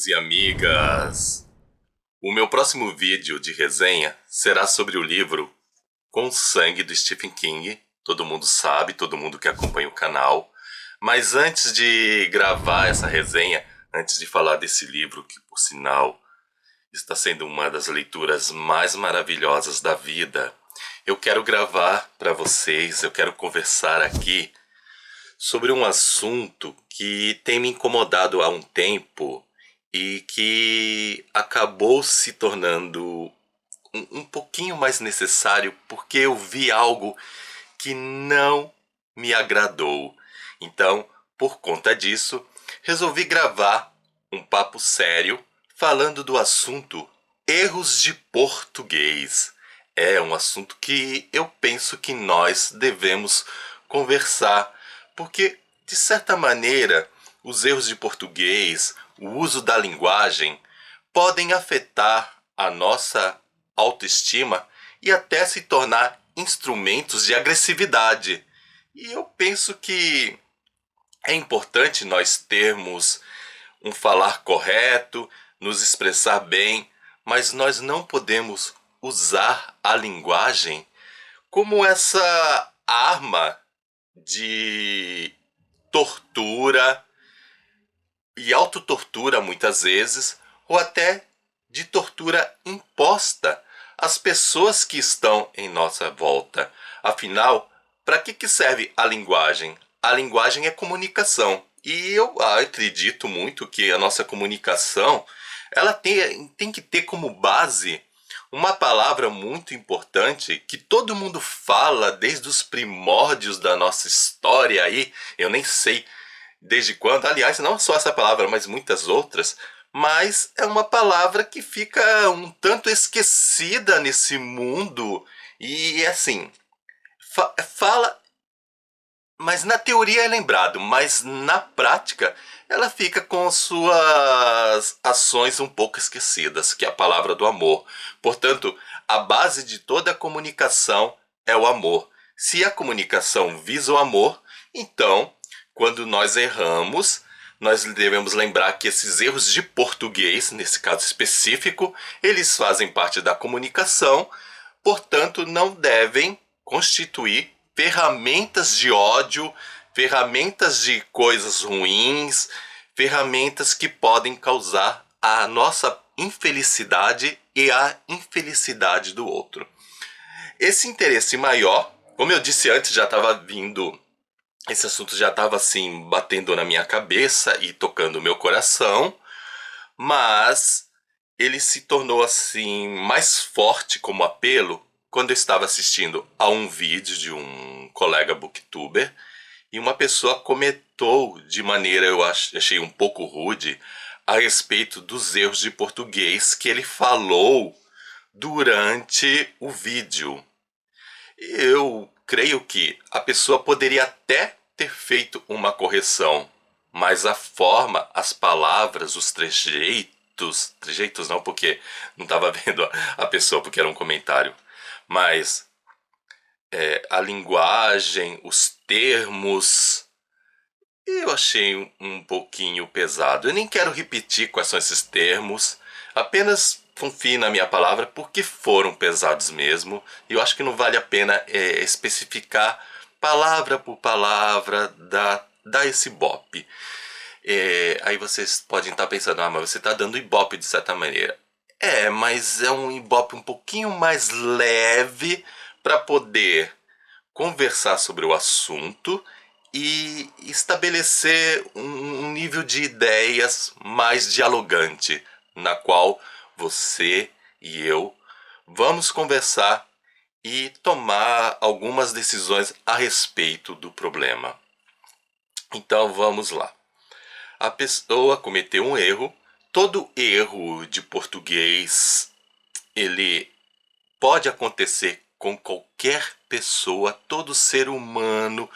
amigos e amigas! O meu próximo vídeo de resenha será sobre o livro Com Sangue do Stephen King. Todo mundo sabe, todo mundo que acompanha o canal. Mas antes de gravar essa resenha, antes de falar desse livro, que por sinal está sendo uma das leituras mais maravilhosas da vida, eu quero gravar para vocês, eu quero conversar aqui sobre um assunto que tem me incomodado há um tempo e que acabou se tornando um pouquinho mais necessário porque eu vi algo que não me agradou. Então, por conta disso, resolvi gravar um papo sério falando do assunto erros de português. É um assunto que eu penso que nós devemos conversar, porque, de certa maneira, os erros de português, o uso da linguagem, podem afetar a nossa autoestima e até se tornar instrumentos de agressividade. E eu penso que é importante nós termos um falar correto, nos expressar bem, mas nós não podemos usar a linguagem como essa arma de tortura e autotortura muitas vezes, ou até de tortura imposta às pessoas que estão em nossa volta. Afinal, para que serve a linguagem? A linguagem é comunicação. E eu acredito muito que a nossa comunicação ela tem que ter como base uma palavra muito importante que todo mundo fala desde os primórdios da nossa história aí. Eu nem sei desde quando, aliás, não só essa palavra, mas muitas outras, mas é uma palavra que fica um tanto esquecida nesse mundo e assim, fala, mas na teoria é lembrado, mas na prática ela fica com suas ações um pouco esquecidas, que é a palavra do amor. Portanto, a base de toda a comunicação é o amor. Se a comunicação visa o amor, então, quando nós erramos, nós devemos lembrar que esses erros de português, nesse caso específico, eles fazem parte da comunicação, portanto, não devem constituir ferramentas de ódio, ferramentas de coisas ruins, ferramentas que podem causar a nossa infelicidade e a infelicidade do outro. Esse interesse maior, como eu disse antes, já estava vindo, esse assunto já estava assim batendo na minha cabeça e tocando o meu coração, mas ele se tornou assim mais forte como apelo quando eu estava assistindo a um vídeo de um colega booktuber e uma pessoa comentou de maneira eu achei um pouco rude a respeito dos erros de português que ele falou durante o vídeo. Eu creio que a pessoa poderia até ter feito uma correção, mas a forma, as palavras, os trejeitos não, porque não estava vendo a pessoa, porque era um comentário, mas a linguagem, os termos, eu achei um pouquinho pesado. Eu nem quero repetir quais são esses termos, apenas confie na minha palavra porque foram pesados mesmo. E eu acho que não vale a pena especificar palavra por palavra, dar esse ibope. Aí vocês podem estar pensando, mas você está dando ibope de certa maneira. Mas é um ibope um pouquinho mais leve para poder conversar sobre o assunto e estabelecer um nível de ideias mais dialogante, na qual você e eu vamos conversar e tomar algumas decisões a respeito do problema. Então vamos lá. A pessoa cometeu um erro. Todo erro de português, ele pode acontecer com qualquer pessoa, todo ser humano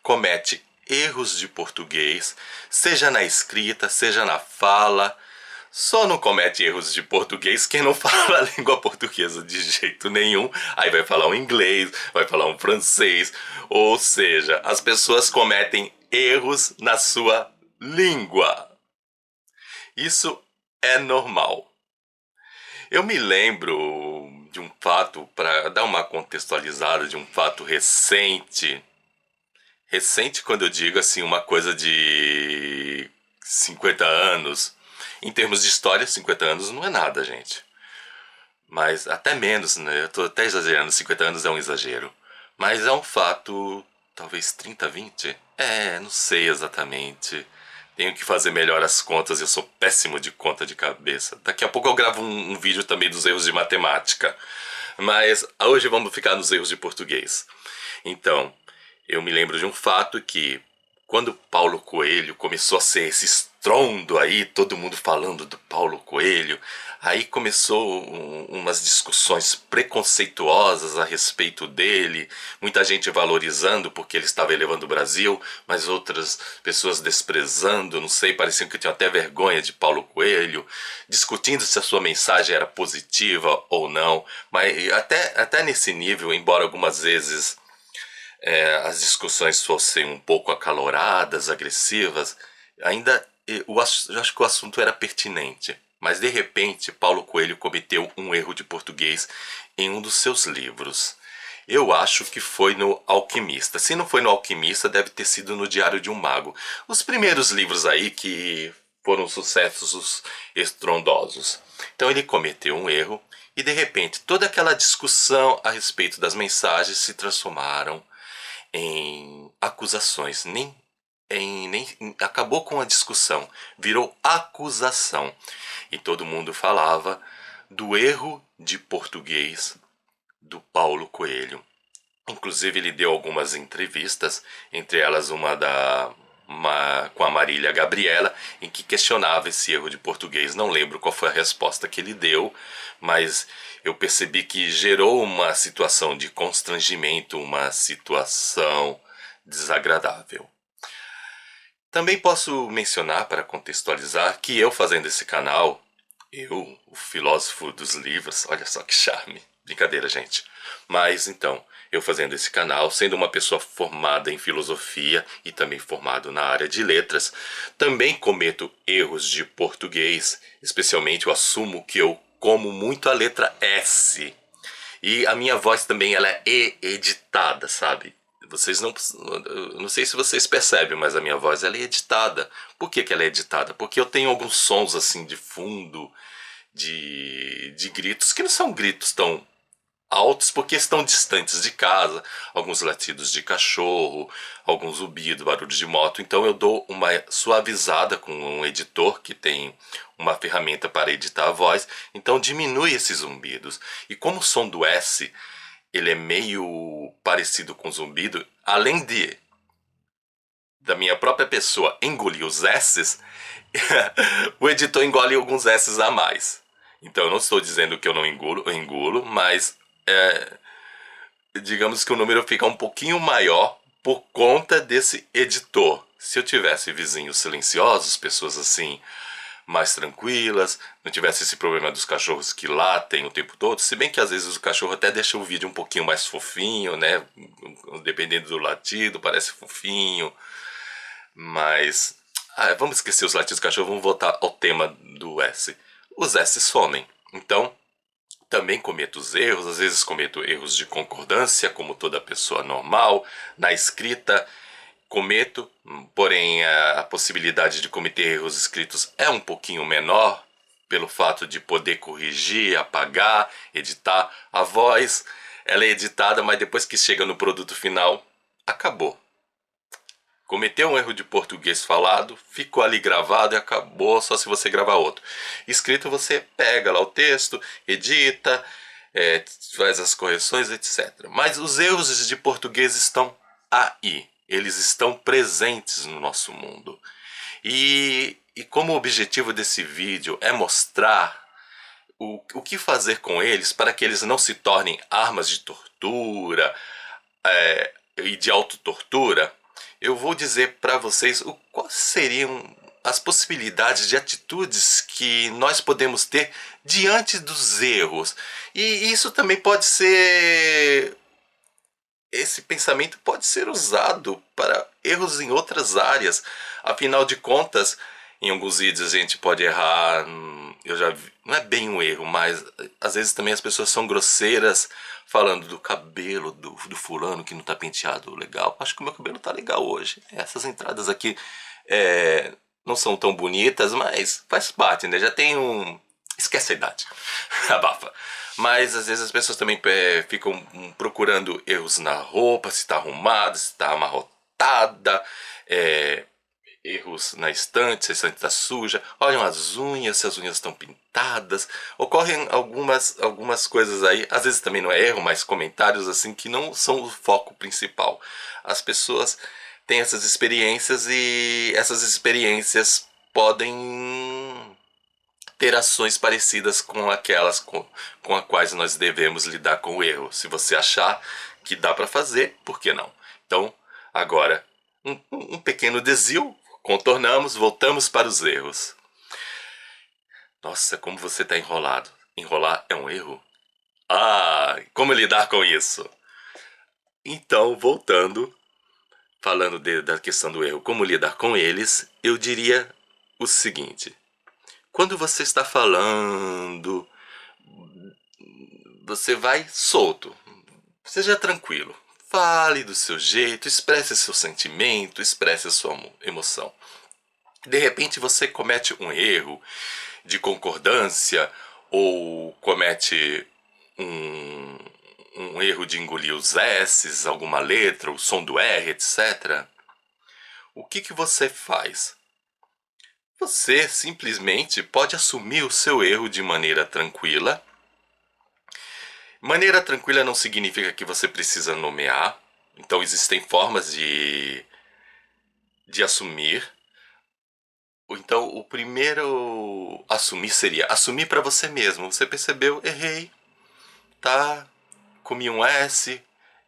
comete erros de português, seja na escrita, seja na fala. Só não comete erros de português quem não fala a língua portuguesa de jeito nenhum. Aí vai falar um inglês, vai falar um francês. Ou seja, as pessoas cometem erros na sua língua. Isso é normal. Eu me lembro de um fato, para dar uma contextualizada, de um fato recente. Recente, quando eu digo assim, uma coisa de 50 anos. Em termos de história, 50 anos não é nada, gente. Mas até menos, né? Eu tô até exagerando, 50 anos é um exagero. Mas é um fato, talvez 30, 20? É, não sei exatamente. Tenho que fazer melhor as contas, eu sou péssimo de conta de cabeça. Daqui a pouco eu gravo um vídeo também dos erros de matemática. Mas hoje vamos ficar nos erros de português. Então, eu me lembro de um fato que quando Paulo Coelho começou a ser esse estrondo aí, todo mundo falando do Paulo Coelho, aí começou umas discussões preconceituosas a respeito dele, muita gente valorizando porque ele estava elevando o Brasil, mas outras pessoas desprezando, não sei, pareciam que tinham até vergonha de Paulo Coelho, discutindo se a sua mensagem era positiva ou não, mas até nesse nível, embora algumas vezes as discussões fossem um pouco acaloradas, agressivas, ainda eu acho que o assunto era pertinente. Mas de repente, Paulo Coelho cometeu um erro de português em um dos seus livros. Eu acho que foi no Alquimista. Se não foi no Alquimista, deve ter sido no Diário de um Mago. Os primeiros livros aí que foram sucessos estrondosos. Então ele cometeu um erro e de repente toda aquela discussão a respeito das mensagens se transformaram em acusações, nem acabou com a discussão, virou acusação. E todo mundo falava do erro de português do Paulo Coelho. Inclusive ele deu algumas entrevistas, entre elas com a Marília Gabriela, em que questionava esse erro de português. Não lembro qual foi a resposta que ele deu, mas eu percebi que gerou uma situação de constrangimento, uma situação desagradável. Também posso mencionar, para contextualizar, que eu fazendo esse canal, eu, o filósofo dos livros, olha só que charme, brincadeira, gente. Mas então, eu fazendo esse canal, sendo uma pessoa formada em filosofia e também formado na área de letras, também cometo erros de português, especialmente eu assumo que eu como muito a letra S. E a minha voz também ela é editada, sabe? Vocês não sei se vocês percebem, mas a minha voz ela é editada. Por que ela é editada? Porque eu tenho alguns sons assim de fundo, de gritos, que não são gritos tão altos porque estão distantes de casa, alguns latidos de cachorro, alguns zumbidos, barulhos de moto. Então eu dou uma suavizada com um editor que tem uma ferramenta para editar a voz, então diminui esses zumbidos. E como o som do S ele é meio parecido com zumbido, além de da minha própria pessoa engolir os S's, o editor engole alguns S's a mais. Então eu não estou dizendo que eu não engulo, eu engulo, mas digamos que o número fica um pouquinho maior por conta desse editor. Se eu tivesse vizinhos silenciosos, pessoas assim mais tranquilas, não tivesse esse problema dos cachorros que latem o tempo todo, se bem que às vezes o cachorro até deixa o vídeo um pouquinho mais fofinho, né? Dependendo do latido, parece fofinho, mas vamos esquecer os latidos do cachorro, vamos voltar ao tema do S. Os S somem. Então, também cometo os erros, às vezes cometo erros de concordância, como toda pessoa normal. Na escrita, cometo, porém a possibilidade de cometer erros escritos é um pouquinho menor, pelo fato de poder corrigir, apagar, editar. A voz, ela é editada, mas depois que chega no produto final, acabou. Cometeu um erro de português falado, ficou ali gravado e acabou, só se você gravar outro. Escrito você pega lá o texto, edita, faz as correções, etc. Mas os erros de português estão aí. Eles estão presentes no nosso mundo. E como o objetivo desse vídeo é mostrar o que fazer com eles para que eles não se tornem armas de tortura e de autotortura, eu vou dizer para vocês quais seriam as possibilidades de atitudes que nós podemos ter diante dos erros. E isso também pode ser... Esse pensamento pode ser usado para erros em outras áreas. Afinal de contas, em alguns vídeos a gente pode errar eu já vi, não é bem um erro, mas às vezes também as pessoas são grosseiras falando do cabelo do fulano que não tá penteado legal. Acho que o meu cabelo tá legal hoje. Essas entradas aqui é, não são tão bonitas, mas faz parte, né? Já tem um... Esquece a idade. Abafa. Mas às vezes as pessoas também ficam procurando erros na roupa, se tá arrumada, se tá amarrotada, é, erros na estante, se a estante está suja, olham as unhas, se as unhas estão pintadas, ocorrem algumas coisas aí, às vezes também não é erro, mas comentários assim que não são o foco principal. As pessoas têm essas experiências e essas experiências podem ter ações parecidas com aquelas com as quais nós devemos lidar com o erro. Se você achar que dá para fazer, por que não? Então, agora, um pequeno desvio, contornamos, voltamos para os erros. Nossa, como você está enrolado. Enrolar é um erro? Ah, como lidar com isso? Então, voltando, falando da questão do erro, como lidar com eles, eu diria o seguinte. Quando você está falando, você vai solto, seja tranquilo. Fale do seu jeito, expresse seu sentimento, expresse a sua emoção. De repente você comete um erro de concordância ou comete um erro de engolir os S's, alguma letra, o som do R, etc. O que você faz? Você simplesmente pode assumir o seu erro de maneira tranquila. Maneira tranquila não significa que você precisa nomear. Então existem formas de assumir. Então o primeiro assumir seria assumir para você mesmo. Você percebeu, errei, tá? Comi um S,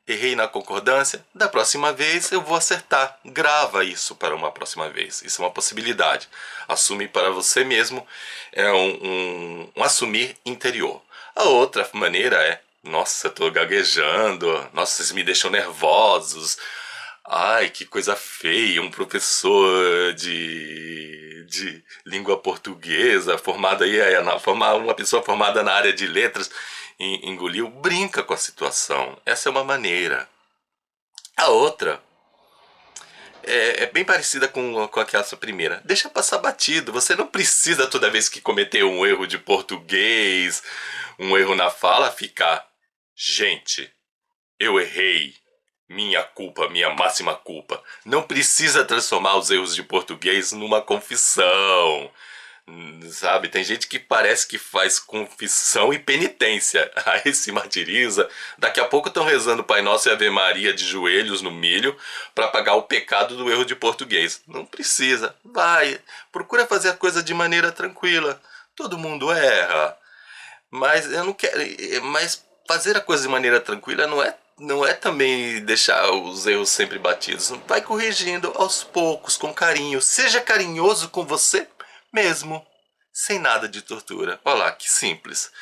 errei na concordância. Da próxima vez eu vou acertar. Grava isso para uma próxima vez. Isso é uma possibilidade. Assumir para você mesmo é um assumir interior. A outra maneira é: nossa, tô gaguejando. Nossa, vocês me deixam nervosos. Ai, que coisa feia. Um professor de língua portuguesa, formado aí, uma pessoa formada na área de letras, engoliu, brinca com a situação. Essa é uma maneira. A outra é bem parecida com aquela sua primeira. Deixa passar batido. Você não precisa, toda vez que cometer um erro de português, um erro na fala, ficar: gente, eu errei. Minha culpa, minha máxima culpa. Não precisa transformar os erros de português numa confissão. Sabe, tem gente que parece que faz confissão e penitência. Aí se martiriza. Daqui a pouco estão rezando Pai Nosso e Ave Maria de joelhos no milho para pagar o pecado do erro de português. Não precisa. Vai, procura fazer a coisa de maneira tranquila. Todo mundo erra. Mas eu não quero. Mas fazer a coisa de maneira tranquila não é também deixar os erros sempre batidos. Vai corrigindo aos poucos, com carinho. Seja carinhoso com você mesmo, sem nada de tortura. Olha lá, que simples.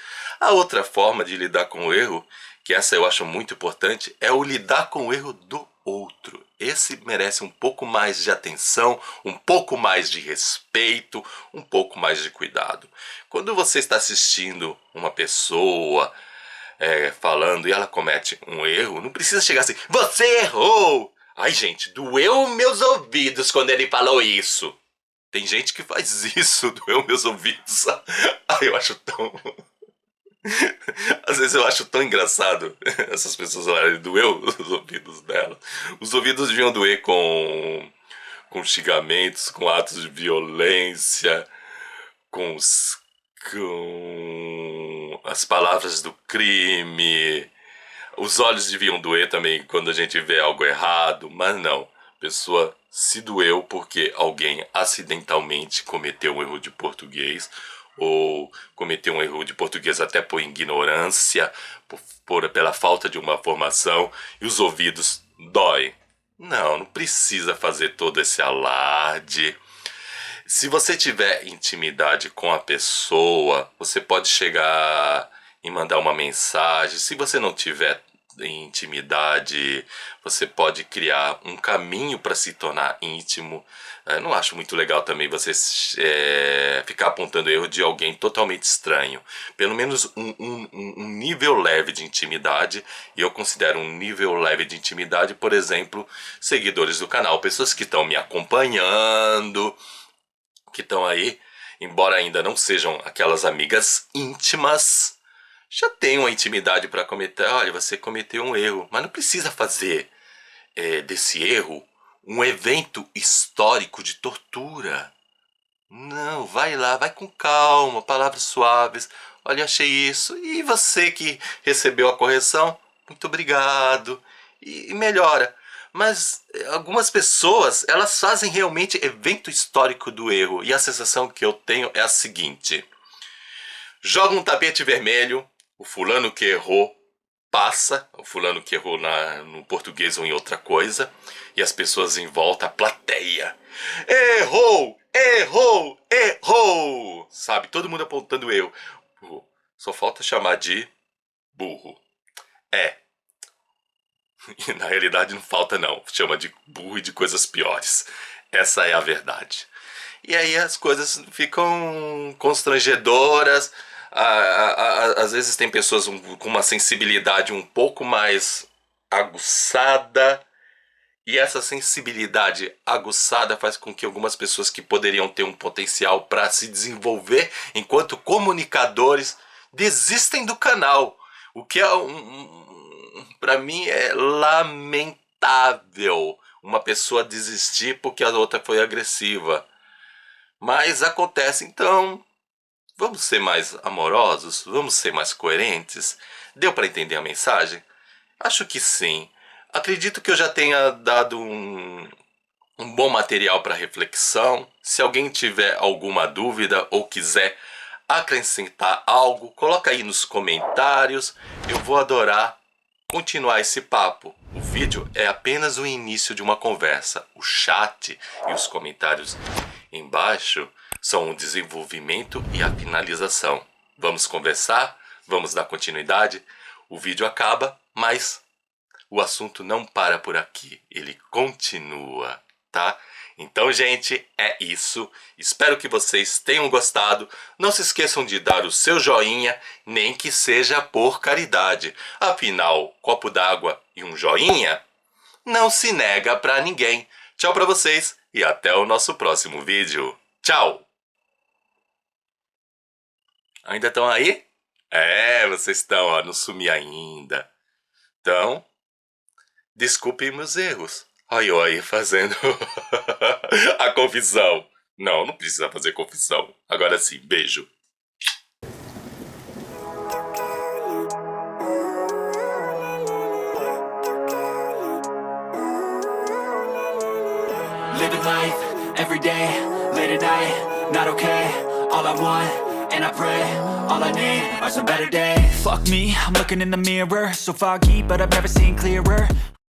A outra forma de lidar com o erro, que essa eu acho muito importante, é o lidar com o erro do outro. Esse merece um pouco mais de atenção, um pouco mais de respeito, um pouco mais de cuidado. Quando você está assistindo uma pessoa falando e ela comete um erro, não precisa chegar assim: você errou! Ai, gente, doeu meus ouvidos quando ele falou isso. Tem gente que faz isso, doeu meus ouvidos. Ai, eu acho tão... Às vezes eu acho tão engraçado essas pessoas falarem: doeu os ouvidos dela. Os ouvidos deviam doer com xingamentos, com atos de violência, com as palavras do crime. Os olhos deviam doer também quando a gente vê algo errado, mas não. A pessoa se doeu porque alguém acidentalmente cometeu um erro de português, ou cometeu um erro de português até por ignorância, pela falta de uma formação, e os ouvidos doem. Não precisa fazer todo esse alarde. Se você tiver intimidade com a pessoa, você pode chegar e mandar uma mensagem. Se você não tiver em intimidade, você pode criar um caminho para se tornar íntimo. Não acho muito legal também você ficar apontando erro de alguém totalmente estranho. Pelo menos um nível leve de intimidade, e eu considero um nível leve de intimidade, por exemplo, seguidores do canal, pessoas que estão me acompanhando, que estão aí, embora ainda não sejam aquelas amigas íntimas, já tem uma intimidade para cometer. Olha, você cometeu um erro, mas não precisa fazer desse erro um evento histórico de tortura. Não, vai lá, vai com calma, palavras suaves. Olha, achei isso. E você que recebeu a correção, muito obrigado. E melhora. Mas algumas pessoas, elas fazem realmente evento histórico do erro. E a sensação que eu tenho é a seguinte: joga um tapete vermelho, o fulano que errou passa, o fulano que errou no português ou em outra coisa, e as pessoas em volta, a plateia, errou, errou, errou, sabe, todo mundo apontando erro. Só falta chamar de burro. E na realidade não falta não, chama de burro e de coisas piores. Essa é a verdade. E aí as coisas ficam constrangedoras. Às vezes tem pessoas com uma sensibilidade um pouco mais aguçada, e essa sensibilidade aguçada faz com que algumas pessoas que poderiam ter um potencial para se desenvolver enquanto comunicadores desistem do canal, o que é para mim é lamentável, uma pessoa desistir porque a outra foi agressiva. Mas acontece, então vamos ser mais amorosos? Vamos ser mais coerentes? Deu para entender a mensagem? Acho que sim. Acredito que eu já tenha dado um bom material para reflexão. Se alguém tiver alguma dúvida ou quiser acrescentar algo, coloca aí nos comentários. Eu vou adorar continuar esse papo. O vídeo é apenas o início de uma conversa. O chat e os comentários embaixo são o desenvolvimento e a finalização. Vamos conversar, vamos dar continuidade. O vídeo acaba, mas o assunto não para por aqui. Ele continua, tá? Então, gente, é isso. Espero que vocês tenham gostado. Não se esqueçam de dar o seu joinha, nem que seja por caridade. Afinal, copo d'água e um joinha não se nega pra ninguém. Tchau pra vocês e até o nosso próximo vídeo. Tchau! Ainda estão aí? Vocês estão, ó, não sumi ainda. Então, desculpem meus erros. Ai, eu aí fazendo a confissão. Não precisa fazer confissão. Agora sim, beijo. Living life, every day, late at night, not okay. All I want, and I pray, all I need are some better days. Fuck me, I'm looking in the mirror, so foggy, but I've never seen clearer.